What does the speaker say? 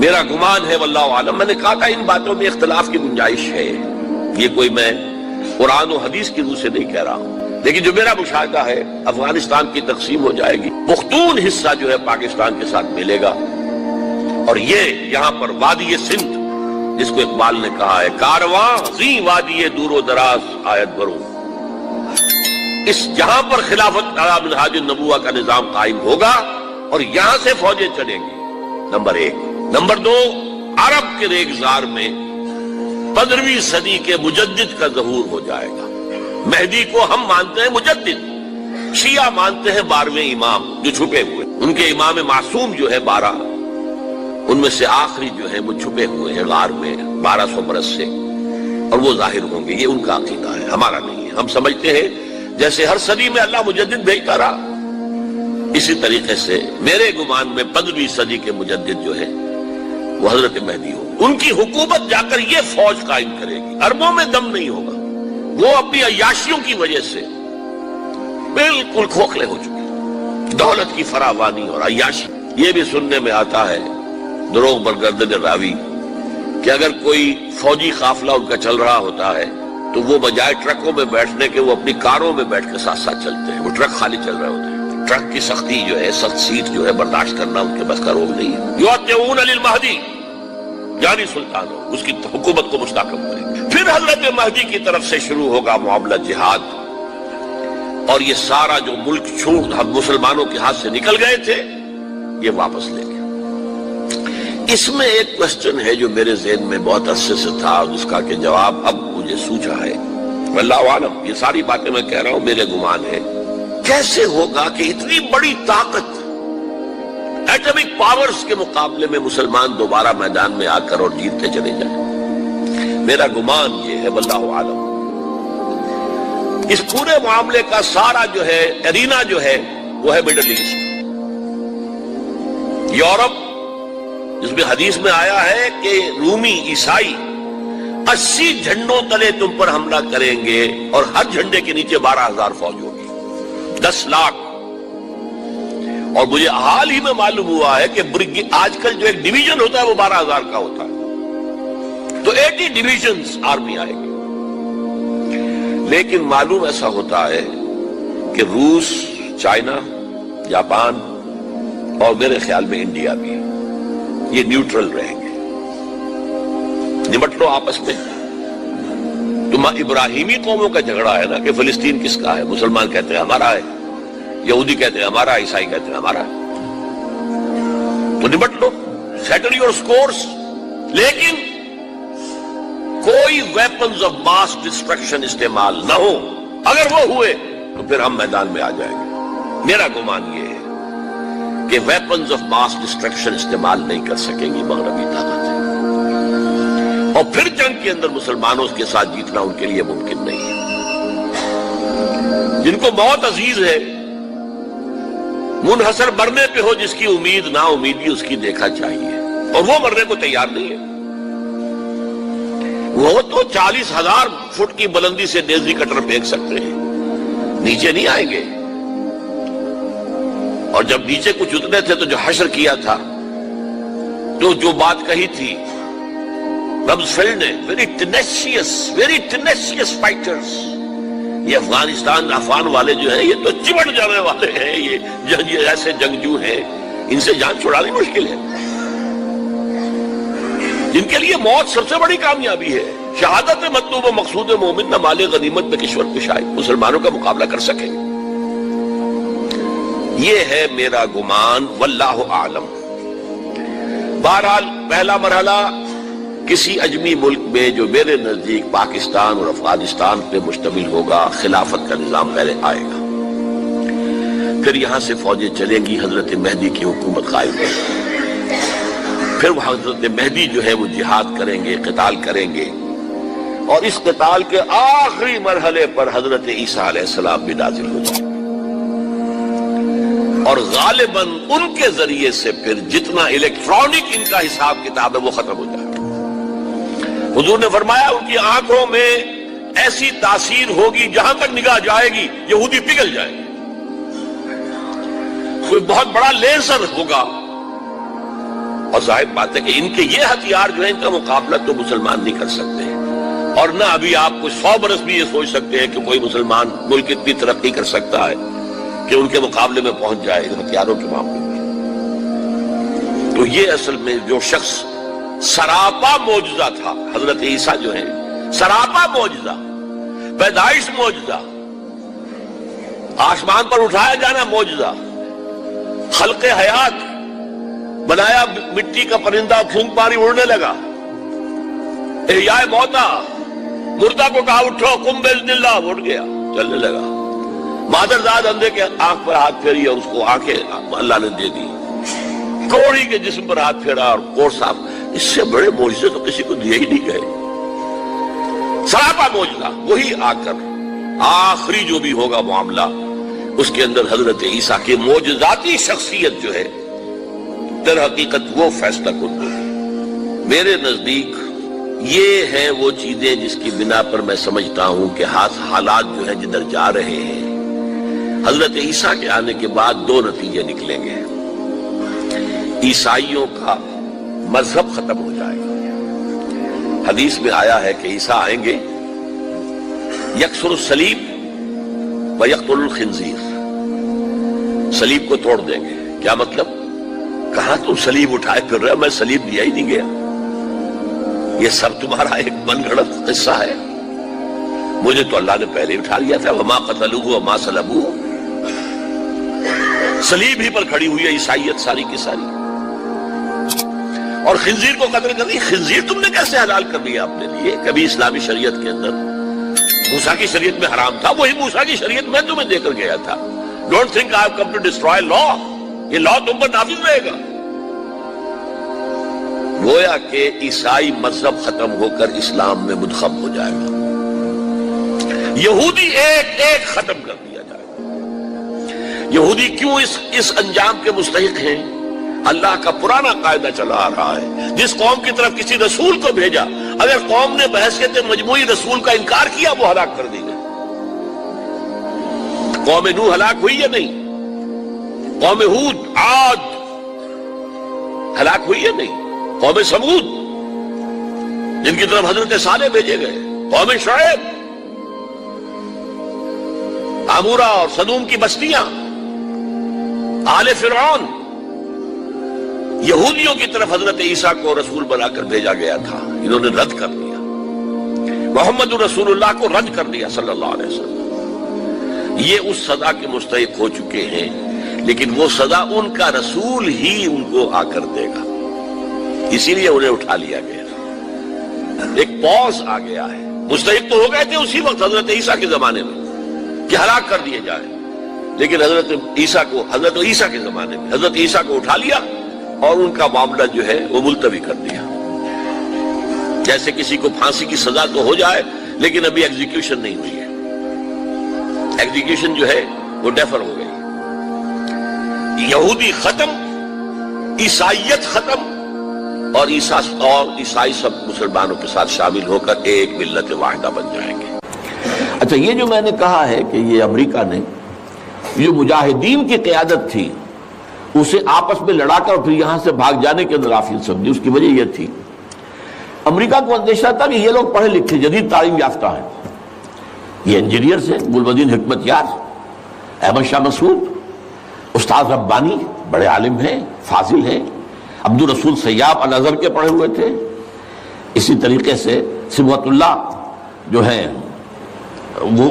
میرا گمان ہے واللہ عالم، میں نے کہا تھا ان باتوں میں اختلاف کی گنجائش ہے، یہ کوئی میں قرآن و حدیث کی روح سے نہیں کہہ رہا ہوں، لیکن جو میرا مشاہدہ ہے افغانستان کی تقسیم ہو جائے گی، پختون حصہ جو ہے پاکستان کے ساتھ ملے گا، اور یہ یہاں پر وادی سندھ جس کو اقبال نے کہا ہے کارواں زی وادی دور و دراز آیت بروں، اس جہاں پر خلافت علی منہاج النبوہ کا نظام قائم ہوگا اور یہاں سے فوجیں چلیں گی، نمبر ایک۔ نمبر دو، عرب کے ریگزار میں 15ویں صدی کے مجدد کا ظہور ہو جائے گا۔ مہدی کو ہم مانتے ہیں مجدد، شیعہ مانتے ہیں 12ویں امام جو چھپے ہوئے، ان کے امام معصوم جو ہے 12، ان میں سے آخری جو ہے وہ چھپے ہوئے ہیں غار میں 1200 برس سے، اور وہ ظاہر ہوں گے، یہ ان کا عقیدہ ہے، ہمارا نہیں ہے۔ ہم سمجھتے ہیں جیسے ہر صدی میں اللہ مجدد بھیجتا رہا، اسی طریقے سے میرے گمان میں 15ویں صدی کے مجدد جو ہے وہ حضرت مہدی ہو، ان کی حکومت جا کر یہ فوج قائم کرے گی، عربوں میں دم نہیں ہوگا، وہ اپنی عیاشیوں کی وجہ سے بالکل کھوکھلے ہو چکے، دولت کی فراوانی اور عیاشی۔ یہ بھی سننے میں آتا ہے دروغ برگردن راوی کہ اگر کوئی فوجی قافلہ ان کا چل رہا ہوتا ہے تو وہ بجائے ٹرکوں میں بیٹھنے کے وہ اپنی کاروں میں بیٹھ کے ساتھ ساتھ چلتے ہیں، وہ ٹرک خالی چل رہے ہوتے ہیں، ٹرک کی سختی جو ہے، سخت سیٹ جو ہے برداشت کرنا ان کے بس کا روگ نہیں ہے۔ یعطون للمہدی، یعنی سلطان ہو، اس کی حکومت کو مستحکم کریں گے۔ پھر حضرت مہدی کی طرف سے شروع ہوگا معاملہ جہاد، اور یہ سارا جو ملک چھوٹ ہم مسلمانوں کے ہاتھ سے نکل گئے تھے یہ واپس لے گیا۔ اس میں ایک کوسچن ہے جو میرے ذہن میں بہت عرصے سے تھا، جس کا کہ جواب اب مجھے سوچا ہے، واللہ عالم، یہ ساری باتیں میں کہہ رہا ہوں میرے گمان ہے، کیسے ہوگا کہ اتنی بڑی طاقت ایٹمک پاورز کے مقابلے میں مسلمان دوبارہ میدان میں آ کر اور جیتتے چلے جائیں؟ میرا گمان یہ ہے واللہ عالم، اس پورے معاملے کا سارا جو ہے ارینا جو ہے وہ ہے مڈل ایسٹ، یورپ، جس میں حدیث میں آیا ہے کہ رومی عیسائی 80 جھنڈوں تلے تم پر حملہ کریں گے اور ہر جھنڈے کے نیچے 12,000 فوج ہوگی، 10 لاکھ۔ اور مجھے حال ہی میں معلوم ہوا ہے کہ آج کل جو ایک ڈویژن ہوتا ہے وہ 12,000 کا ہوتا ہے، تو 80 ڈویژنز آرمی آئے گی۔ لیکن معلوم ایسا ہوتا ہے کہ روس، چائنا، جاپان اور میرے خیال میں انڈیا بھی یہ نیوٹرل رہیں گے، نمٹ لو آپس میں۔ تو ابراہیمی قوموں کا جھگڑا ہے نا کہ فلسطین کس کا ہے، مسلمان کہتے ہیں ہمارا ہے، یہودی کہتے ہیں ہمارا، عیسائی کہتے ہیں ہمارا، تو نمٹ لو، سیٹل یور سکورز، لیکن کوئی ویپنز آف ماس ڈسٹرکشن استعمال نہ ہو، اگر وہ ہوئے تو پھر ہم میدان میں آ جائیں گے۔ میرا گمان یہ ہے کہ ویپنز آف ماس ڈسٹرکشن استعمال نہیں کر سکیں گی مغربی طاقتیں، اور پھر جنگ کے اندر مسلمانوں کے ساتھ جیتنا ان کے لیے ممکن نہیں ہے۔ جن کو موت عزیز ہے، منحصر مرنے پہ ہو جس کی امید، نا امیدی اس کی دیکھا چاہیے، اور وہ مرنے کو تیار نہیں ہے۔ وہ تو 40,000 فٹ کی بلندی سے نیزی کٹر پھینک سکتے ہیں، نیچے نہیں آئیں گے۔ اور جب نیچے کچھ اتنے تھے تو جو حشر کیا تھا، تو جو بات کہی تھی رمزفیلڈ نے، ویری ٹینیشیس فائٹرز، یہ افغان والے جو ہیں یہ تو چمٹ جانے والے ہیں، یہ ایسے جنگجو ہیں، ان سے جان چھڑانی مشکل ہے، جن کے لیے موت سب سے بڑی کامیابی ہے۔ شہادت مطلوب و مقصود مومن نہ مال غنیمت میں کشور کشائی، مسلمانوں کا مقابلہ کر سکیں۔ یہ ہے میرا گمان، واللہ اعلم۔ بہرحال پہلا مرحلہ کسی اجمی ملک میں جو میرے نزدیک پاکستان اور افغانستان پہ مشتمل ہوگا، خلافت کا نظام پہلے آئے گا، پھر یہاں سے فوجیں چلیں گی، حضرت مہدی کی حکومت قائم ہوگی، پھر وہ حضرت مہدی جو ہے وہ جہاد کریں گے، قتال کریں گے، اور اس قتال کے آخری مرحلے پر حضرت عیسیٰ علیہ السلام بھی نازل ہو جائیں، اور غالباً ان کے ذریعے سے پھر جتنا الیکٹرانک ان کا حساب کتاب ہے وہ ختم ہو جائے گا۔ حضور نے فرمایا ان کی آنکھوں میں ایسی تاثیر ہوگی، جہاں تک نگاہ جائے گی یہودی پگھل جائے گی، کوئی بہت بڑا لیزر ہوگا اور ظاہر بات ہے کہ ان کے یہ ہتھیار جو ہیں ان کا مقابلہ تو مسلمان نہیں کر سکتے، اور نہ ابھی آپ کو 100 برس بھی یہ سوچ سکتے ہیں کہ کوئی مسلمان ملک اتنی ترقی کر سکتا ہے کہ ان کے مقابلے میں پہنچ جائے ان ہتھیاروں کے معاملے میں۔ تو یہ اصل میں جو شخص سراپا معجزہ تھا، حضرت عیسیٰ جو ہیں سراپا معجزہ، پیدائش معجزہ، آسمان پر اٹھایا جانا معجزہ، خلق حیات، بنایا مٹی کا پرندہ، پھونک ماری اڑنے لگا، احیاء موتا، مردہ کو کہا اٹھو قم باذن اللہ، اٹھ گیا چلنے لگا، مادرزاد اندھے کے آنکھ پر ہاتھ پھیری اور اس کو آنکھیں اللہ نے دے دی، کوڑی کے جسم پر ہاتھ پھیرا اور کوڑ صاف۔ اس سے بڑے معجزے تو کسی کو دیے ہی نہیں گئے، سراپا معجزہ۔ وہی آ کر آخری جو بھی ہوگا معاملہ، اس کے اندر حضرت عیسیٰ کی معجزاتی شخصیت جو ہے در حقیقت وہ فیصلہ کن ہوگی۔ میرے نزدیک یہ ہیں وہ چیزیں جس کی بنا پر میں سمجھتا ہوں کہ حالات جو ہیں جدھر جا رہے ہیں، حضرت عیسیٰ کے آنے کے بعد 2 نتیجے نکلیں گے۔ عیسائیوں کا مذہب ختم ہو جائے گا۔ حدیث میں آیا ہے کہ عیسیٰ آئیں گے، یکسر الصلیب و یقتل الخنزیر، صلیب کو توڑ دیں گے۔ کیا مطلب؟ کہاں تم صلیب اٹھائے پھر رہے ہو؟ میں صلیب دیا ہی نہیں گیا، یہ سب تمہارا ایک من گھڑت قصہ ہے، مجھے تو اللہ نے پہلے ہی اٹھا لیا تھا۔ وما قتلوہ وما صلبوہ، صلیب ہی پر کھڑی ہوئی ہے عیسائیت ساری کی ساری، اور خنزیر کو قتل کر دی۔ خنزیر تم نے کیسے حلال کر لیا اپنے لیے؟ کبھی اسلامی شریعت کے اندر موسیٰ کی شریعت میں حرام تھا، وہی موسیٰ کی شریعت میں تمہیں دے کر گیا تھا۔ Don't think I have come to destroy law, یہ لا تم پر نافذ رہے گا۔ گویا کہ عیسائی مذہب ختم ہو کر اسلام میں منتخب ہو جائے گا، یہودی ایک ایک ختم کر دیا جائے گا۔ یہودی کیوں اس انجام کے مستحق ہیں؟ اللہ کا پرانا قاعدہ چلا آ رہا ہے، جس قوم کی طرف کسی رسول کو بھیجا، اگر قوم نے بحیثیت مجموعی رسول کا انکار کیا وہ ہلاک کر دی گئی۔ قوم نوح ہلاک ہوئی یا نہیں؟ قوم ہود، عاد ہلاک ہوئی یا نہیں؟ قوم سمود جن کی طرف حضرت صالح بھیجے گئے، قوم شعیب، عمورہ اور صدوم کی بستیاں، آل فرعون، یہودیوں کی طرف حضرت عیسیٰ کو رسول بنا کر بھیجا گیا تھا، انہوں نے رد کر دیا، محمد رسول اللہ کو رد کر دیا صلی اللہ علیہ وسلم۔ یہ اس سزا کے مستحق ہو چکے ہیں، لیکن وہ سزا ان کا رسول ہی ان کو آ کر دے گا، اسی لیے انہیں اٹھا لیا گیا۔ ایک پوز آ گیا ہے، مستحق تو ہو گئے تھے اسی وقت حضرت عیسیٰ کے زمانے میں کہ ہلاک کر دیے جائیں، لیکن حضرت عیسیٰ کے زمانے میں حضرت عیسیٰ کو اٹھا لیا اور ان کا معاملہ جو ہے وہ ملتوی کر دیا۔ جیسے کسی کو پھانسی کی سزا تو ہو جائے لیکن ابھی ایگزیکیوشن نہیں ہوئی ہے، ایگزیکیوشن جو ہے وہ ڈیفر ہو گئی۔ یہودی ختم، عیسائیت ختم، اور عیسائی سب مسلمانوں کے ساتھ شامل ہو کر ایک ملت واحدہ بن جائیں گے۔ اچھا، یہ جو میں نے کہا ہے کہ یہ امریکہ نے جو مجاہدین کی قیادت تھی اسے آپس میں لڑا کر پھر یہاں سے بھاگ جانے کے اندر غافل سمجھی، اس کی وجہ یہ تھی امریکہ کو اندیشہ تھا کہ یہ لوگ پڑھے لکھے جدید تعلیم یافتہ ہیں، یہ انجینئرز ہیں، گلبدین حکمت یار، احمد شاہ مسعود، استاد ربانی بڑے عالم ہیں، فاضل ہیں، عبد الرسول سیاب الازہر کے پڑھے ہوئے تھے، اسی طریقے سے صبغت اللہ جو ہیں وہ